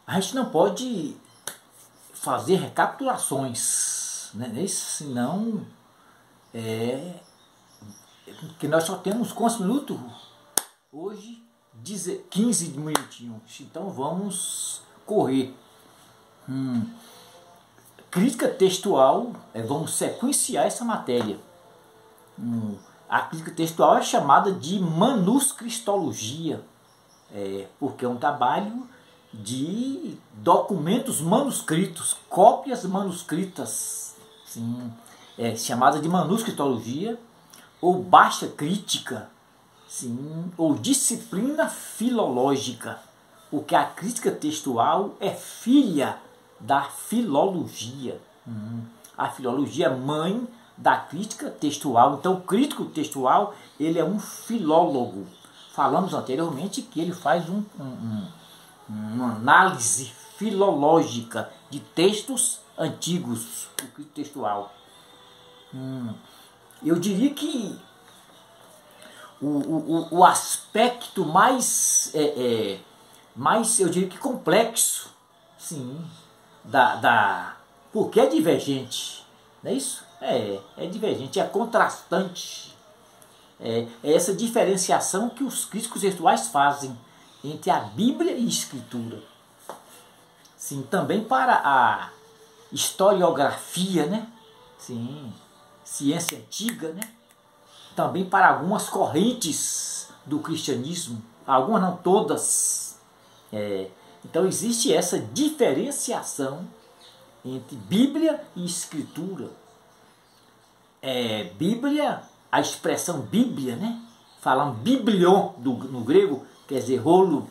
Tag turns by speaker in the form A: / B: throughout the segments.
A: a gente não pode fazer recapitulações, né? Senão que nós só temos quantos minutos? Hoje 15 minutinhos, então vamos correr. Crítica textual, vamos sequenciar essa matéria. A crítica textual é chamada de manuscristologia, porque é um trabalho de documentos manuscritos, cópias manuscritas, sim, chamada de manuscristologia, ou baixa crítica, sim, ou disciplina filológica, porque a crítica textual é filha da filologia. A filologia é mãe da crítica textual. Então o crítico textual, ele é um filólogo. Falamos anteriormente que ele faz uma análise filológica de textos antigos, o crítico textual. Eu diria que o aspecto mais eu diria que complexo, sim, porque é divergente, não é isso? É divergente, é contrastante. É essa diferenciação que os críticos textuais fazem entre a Bíblia e a Escritura. Sim, também para a historiografia, né? Sim, ciência antiga, né? Também para algumas correntes do cristianismo, algumas não todas. Então existe essa diferenciação entre Bíblia e Escritura. Bíblia, a expressão Bíblia, né? Falam biblion no grego, quer dizer rolo.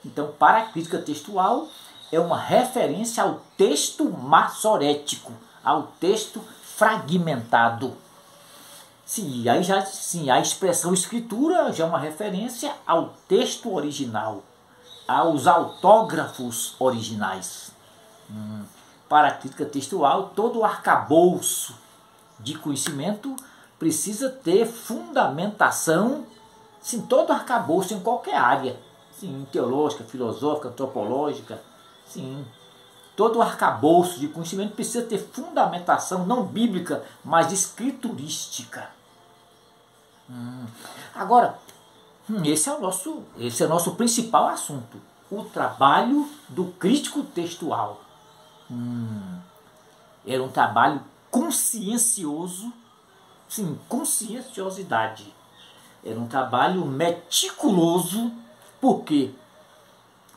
A: Então, para a crítica textual, é uma referência ao texto massorético, ao texto fragmentado. Sim, a expressão escritura já é uma referência ao texto original, aos autógrafos originais. Para a crítica textual, todo o arcabouço de conhecimento precisa ter fundamentação, sim, todo arcabouço em qualquer área, sim, teológica, filosófica, antropológica, sim. Todo o arcabouço de conhecimento precisa ter fundamentação não bíblica, mas escriturística. Agora, esse é o nosso principal assunto, o trabalho do crítico textual. Era um trabalho consciencioso, sim, conscienciosidade. Era um trabalho meticuloso. Por quê?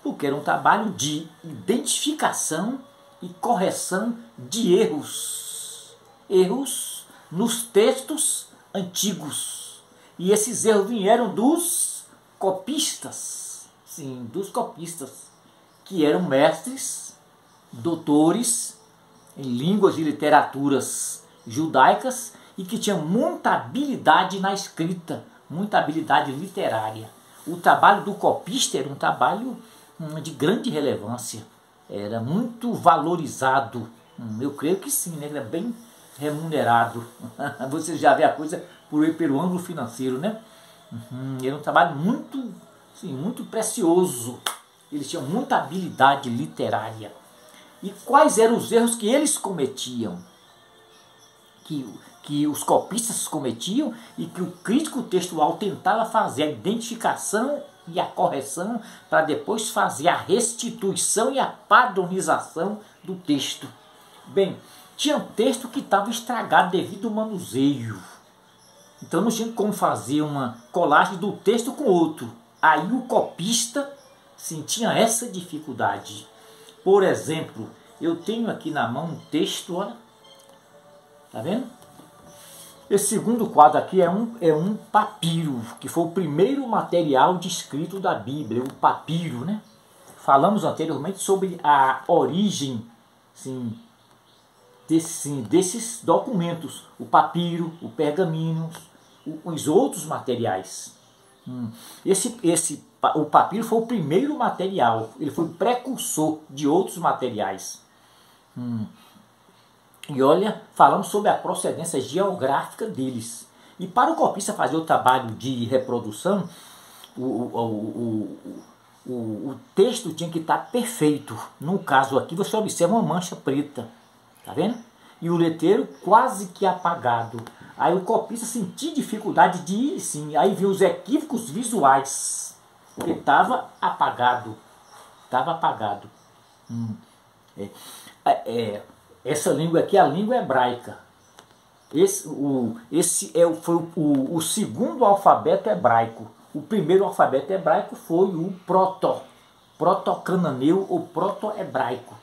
A: Porque era um trabalho de identificação e correção de erros nos textos antigos. E esses erros vieram dos copistas, sim, dos copistas, que eram mestres, doutores em línguas e literaturas judaicas e que tinham muita habilidade na escrita, muita habilidade literária. O trabalho do copista era um trabalho de grande relevância, era muito valorizado. Eu creio que sim, né? Era bem remunerado. Você já vê a coisa pelo ângulo financeiro, né? Era um trabalho muito, sim, muito precioso. Eles tinham muita habilidade literária. E quais eram os erros que eles cometiam? Que os copistas cometiam e que o crítico textual tentava fazer a identificação e a correção para depois fazer a restituição e a padronização do texto. Bem, tinha um texto que estava estragado devido ao manuseio. Então não tinha como fazer uma colagem do texto com outro. Aí o copista, sim, tinha essa dificuldade. Por exemplo, eu tenho aqui na mão um texto, olha, tá vendo? Esse segundo quadro aqui é um papiro, que foi o primeiro material de escrito da Bíblia, o papiro, né? Falamos anteriormente sobre a origem, sim, desses documentos, o papiro, o pergaminho, os outros materiais. O papiro foi o primeiro material, ele foi o precursor de outros materiais. E olha, falamos sobre a procedência geográfica deles. E para o copista fazer o trabalho de reprodução, o texto tinha que estar perfeito. No caso aqui, você observa uma mancha preta. Tá vendo? E o letreiro quase que apagado. Aí o copista sentia dificuldade de ir, sim. Aí viu os equívocos visuais. Porque estava apagado. Estava apagado. Essa língua aqui é a língua hebraica. Foi o segundo alfabeto hebraico. O primeiro alfabeto hebraico foi o proto-cananeu ou proto-hebraico.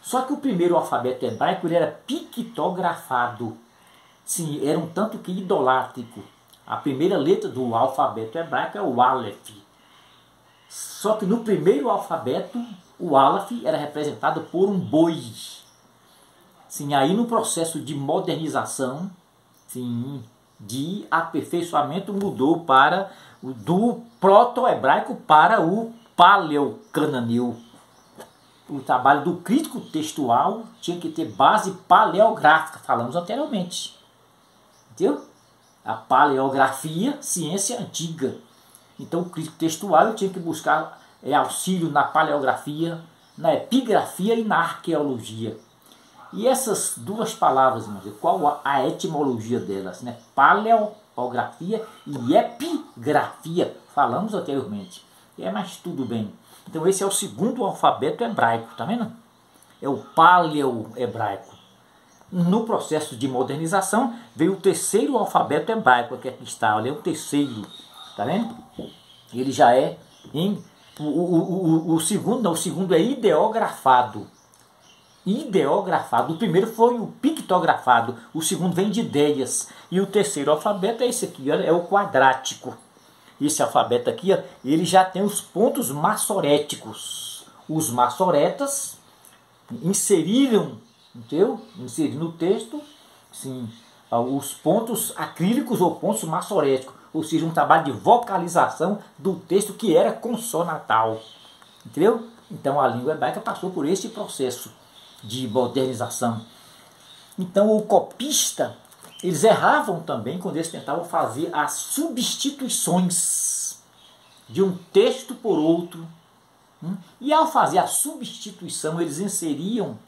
A: Só que o primeiro alfabeto hebraico ele era pictografado. Sim, era um tanto que idolátrico. A primeira letra do alfabeto hebraico é o Aleph. Só que no primeiro alfabeto, o Aleph era representado por um boi. Sim, aí no processo de modernização, sim, de aperfeiçoamento, mudou para do proto-hebraico para o paleo-cananeu. O trabalho do crítico textual tinha que ter base paleográfica, falamos anteriormente. Entendeu? A paleografia, ciência antiga. Então o crítico textual tinha que buscar auxílio na paleografia, na epigrafia e na arqueologia. E essas duas palavras, qual a etimologia delas? Né? Paleografia e epigrafia, falamos anteriormente. Mas tudo bem. Então esse é o segundo alfabeto hebraico, tá vendo? É o paleo-hebraico. No processo de modernização veio o terceiro alfabeto hebraico, que aqui está, olha, é o terceiro, tá vendo? Ele já é o segundo, não, o segundo é ideografado. Ideografado. O primeiro foi o pictografado, o segundo vem de ideias. E o terceiro alfabeto é esse aqui, olha, é o quadrático. Esse alfabeto aqui, ó, ele já tem os pontos massoréticos. Os massoretas inseriram no texto, sim, os pontos acrílicos ou pontos massoréticos. Ou seja, um trabalho de vocalização do texto que era consonatal. Entendeu? Então a língua hebraica passou por esse processo de modernização. Então o copista, eles erravam também quando eles tentavam fazer as substituições de um texto por outro. E ao fazer a substituição, eles inseriam,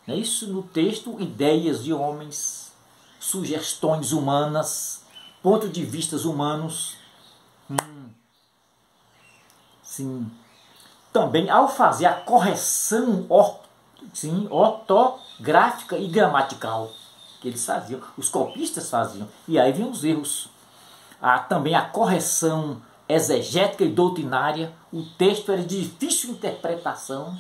A: né, isso no texto, ideias de homens, sugestões humanas, pontos de vistas humanos. Sim. Também ao fazer a correção ortográfica e gramatical, que eles faziam, os copistas faziam, e aí vinham os erros. Também a correção exegética e doutrinária, o texto era de difícil interpretação,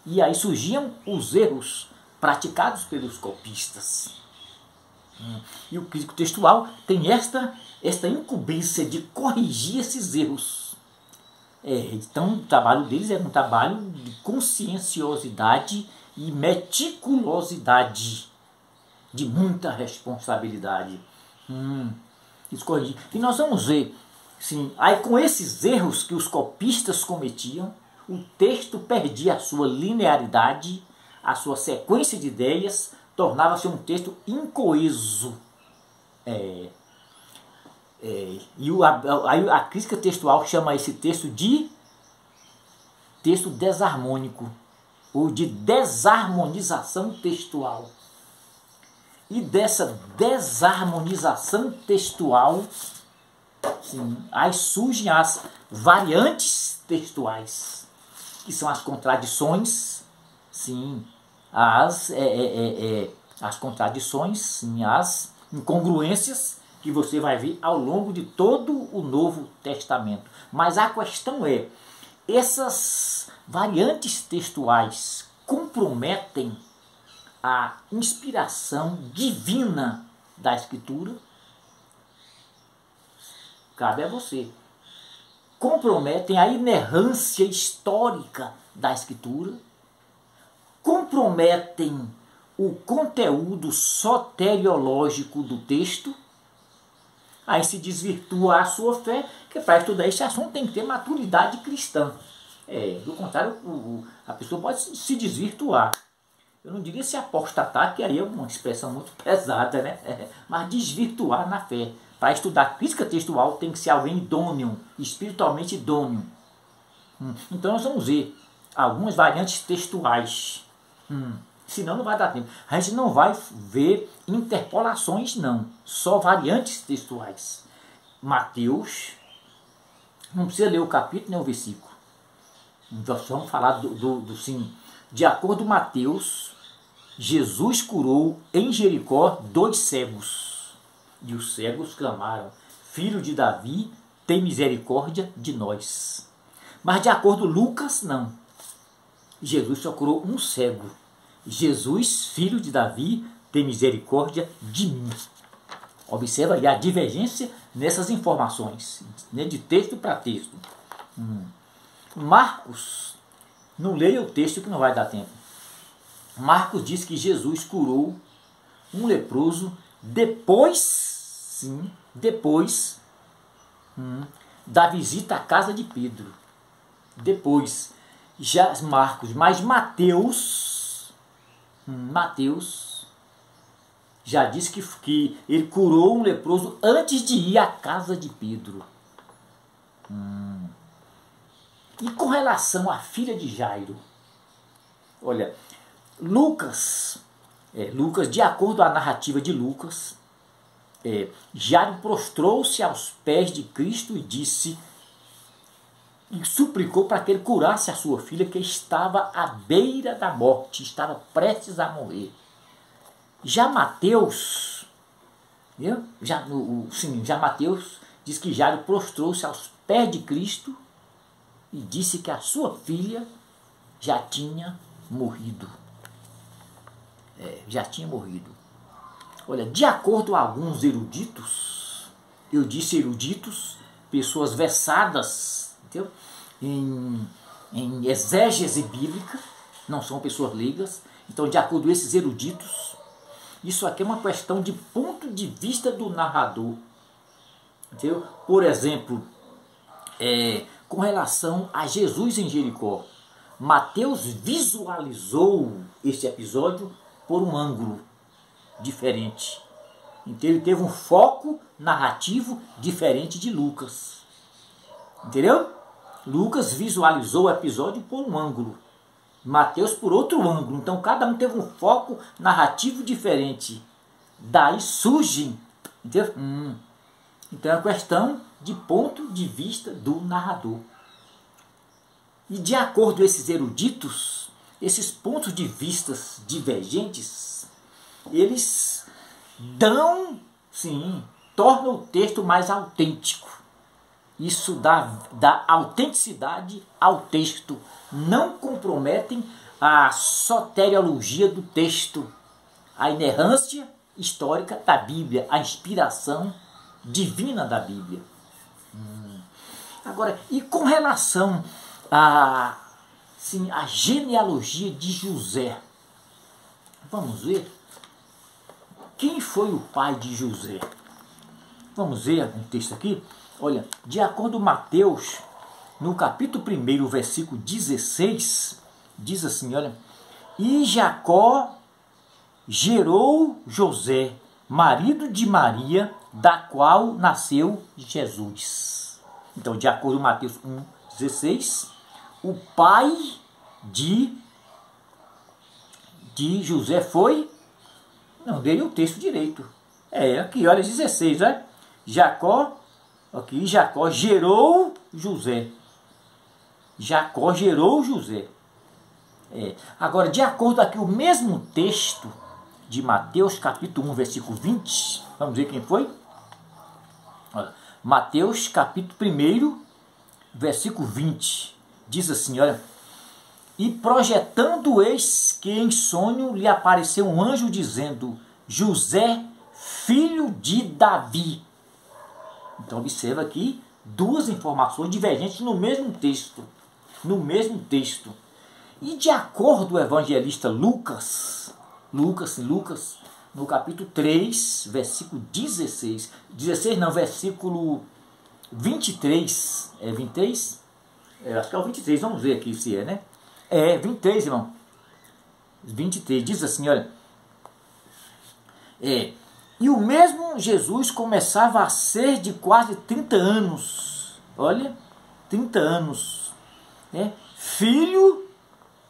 A: e aí surgiam os erros praticados pelos copistas. E o crítico textual tem esta incumbência de corrigir esses erros. Então o trabalho deles era um trabalho de conscienciosidade e meticulosidade, de muita responsabilidade. E nós vamos ver, sim, aí com esses erros que os copistas cometiam, o texto perdia a sua linearidade, a sua sequência de ideias, tornava-se um texto incoeso. E a crítica textual chama esse texto de texto desarmônico, ou de desarmonização textual. E dessa desarmonização textual, sim, aí surgem as variantes textuais, que são as contradições, sim, as contradições, sim, as incongruências que você vai ver ao longo de todo o Novo Testamento. Mas a questão é, essas variantes textuais comprometem a inspiração divina da Escritura? Cabe a você. Comprometem a inerrância histórica da Escritura? Comprometem o conteúdo soteriológico do texto? Aí se desvirtua a sua fé, que para estudar esse assunto tem que ter maturidade cristã. Do contrário, a pessoa pode se desvirtuar. Eu não diria se apostatar, que aí é uma expressão muito pesada, né? Mas desvirtuar na fé. Para estudar crítica textual tem que ser alguém idôneo, espiritualmente idôneo. Então nós vamos ver algumas variantes textuais. Senão não vai dar tempo. A gente não vai ver interpolações, não. Só variantes textuais. Mateus, não precisa ler o capítulo nem o versículo. Nós vamos falar sim. De acordo com Mateus, Jesus curou em Jericó 2 cegos. E os cegos clamaram: Filho de Davi, tem misericórdia de nós. Mas de acordo com Lucas, não. Jesus só curou um cego. Jesus, filho de Davi, tem misericórdia de mim. Observa aí a divergência nessas informações, né, de texto para texto. Marcos, não leia o texto que não vai dar tempo. Marcos diz que Jesus curou um leproso depois da visita à casa de Pedro. Depois, já Marcos, mas Mateus já diz que ele curou um leproso antes de ir à casa de Pedro. E com relação à filha de Jairo, olha, Lucas, de acordo com a narrativa de Lucas, Jairo prostrou-se aos pés de Cristo e disse, e suplicou para que ele curasse a sua filha, que estava à beira da morte, estava prestes a morrer. Já Mateus, já Mateus diz que Jairo prostrou-se aos pés de Cristo e disse que a sua filha já tinha morrido. Já tinha morrido. Olha, de acordo com alguns eruditos, eu disse eruditos, pessoas versadas, entendeu? Em exégese bíblica, não são pessoas leigas. Então, de acordo com esses eruditos, isso aqui é uma questão de ponto de vista do narrador. Entendeu? Por exemplo, com relação a Jesus em Jericó, Mateus visualizou esse episódio por um ângulo diferente. Então ele teve um foco narrativo diferente de Lucas. Entendeu? Lucas visualizou o episódio por um ângulo, Mateus por outro ângulo. Então cada um teve um foco narrativo diferente. Daí surge, entendeu? Então é uma questão de ponto de vista do narrador. E de acordo com esses eruditos, esses pontos de vista divergentes, eles tornam o texto mais autêntico. Isso dá autenticidade ao texto. Não comprometem a soteriologia do texto, a inerrância histórica da Bíblia, a inspiração divina da Bíblia. Agora, e com relação a genealogia de José, vamos ver quem foi o pai de José. Vamos ver um texto aqui. Olha, de acordo com Mateus, no capítulo 1, versículo 16, diz assim, olha, e Jacó gerou José, marido de Maria, da qual nasceu Jesus. Então, de acordo com Mateus 1,16, o pai de José foi... Não dei o texto direito. Aqui, olha, 16, né? Jacó gerou José. Jacó gerou José. Agora, de acordo aqui, o mesmo texto de Mateus, capítulo 1, versículo 20, vamos ver quem foi? Olha, Mateus, capítulo 1, versículo 20, diz assim, olha, e projetando eis que em sonho lhe apareceu um anjo dizendo, José, filho de Davi. Então observa aqui duas informações divergentes no mesmo texto. E de acordo com o evangelista Lucas, no capítulo 3, versículo 16. 16 não, versículo 23. 23? Acho que é o 23, vamos ver aqui se né? 23, irmão. 23, diz assim, olha. E o mesmo Jesus começava a ser de quase 30 anos. Olha, 30 anos. né? Filho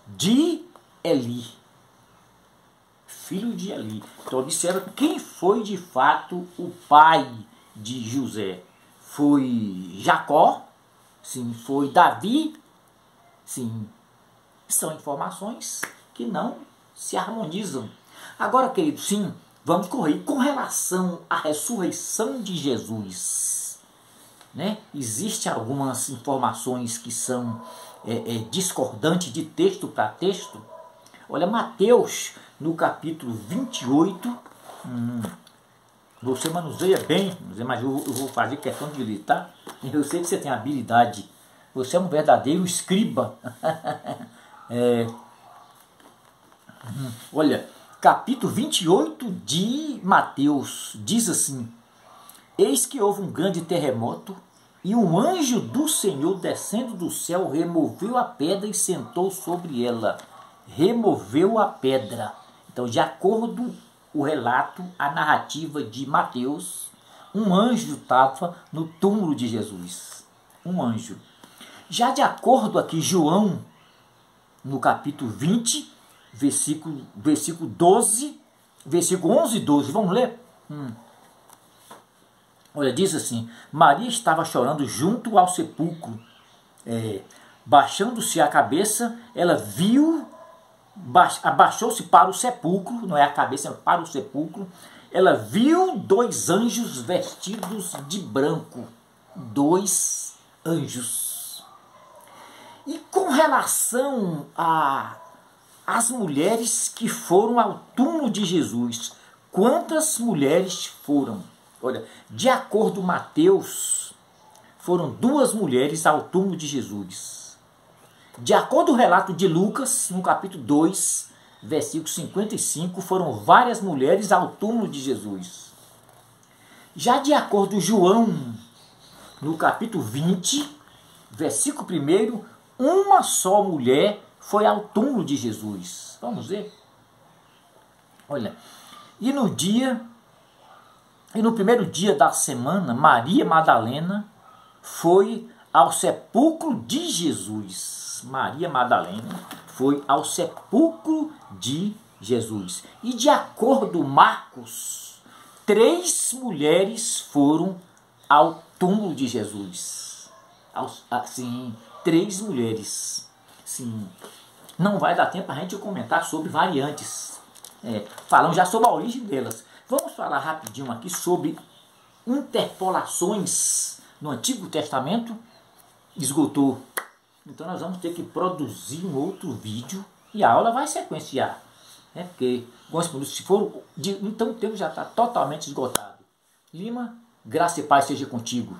A: de Eli. Filho de Eli. Então disseram quem foi de fato o pai de José. Foi Jacó, sim, foi Davi, sim. São informações que não se harmonizam. Agora, querido, sim, vamos correr. Com relação à ressurreição de Jesus, né? Existem algumas informações que são discordantes de texto para texto. Olha, Mateus, no capítulo 28, você manuseia bem, mas eu vou fazer questão de ler, tá? Eu sei que você tem habilidade, você é um verdadeiro escriba. Olha, capítulo 28 de Mateus diz assim: eis que houve um grande terremoto, e um anjo do Senhor descendo do céu removeu a pedra e sentou sobre ela. Removeu a pedra. Então, de acordo com o relato, a narrativa de Mateus, um anjo estava no túmulo de Jesus. Um anjo. Já de acordo aqui, João, no capítulo 20, versículo 12, versículo 11 e 12, vamos ler? Olha, diz assim: Maria estava chorando junto ao sepulcro. Baixando-se a cabeça, ela viu, abaixou-se para o sepulcro, não é a cabeça, é para o sepulcro. Ela viu dois anjos vestidos de branco. Dois anjos. E com relação às mulheres que foram ao túmulo de Jesus, quantas mulheres foram? Olha, de acordo com Mateus, foram 2 mulheres ao túmulo de Jesus. De acordo com o relato de Lucas, no capítulo 2, versículo 55, foram várias mulheres ao túmulo de Jesus. Já de acordo com João, no capítulo 20, versículo 1, uma só mulher foi ao túmulo de Jesus. Vamos ver? Olha, e no primeiro dia da semana, Maria Madalena foi ao sepulcro de Jesus. Maria Madalena foi ao sepulcro de Jesus. E de acordo com Marcos, 3 mulheres foram ao túmulo de Jesus. Sim, 3 mulheres. Sim. Não vai dar tempo a gente comentar sobre variantes. Falamos já sobre a origem delas. Vamos falar rapidinho aqui sobre interpolações no Antigo Testamento. Esgotou. Então nós vamos ter que produzir um outro vídeo e a aula vai sequenciar. Porque, se for, então o tempo já está totalmente esgotado. Lima, graça e paz seja contigo.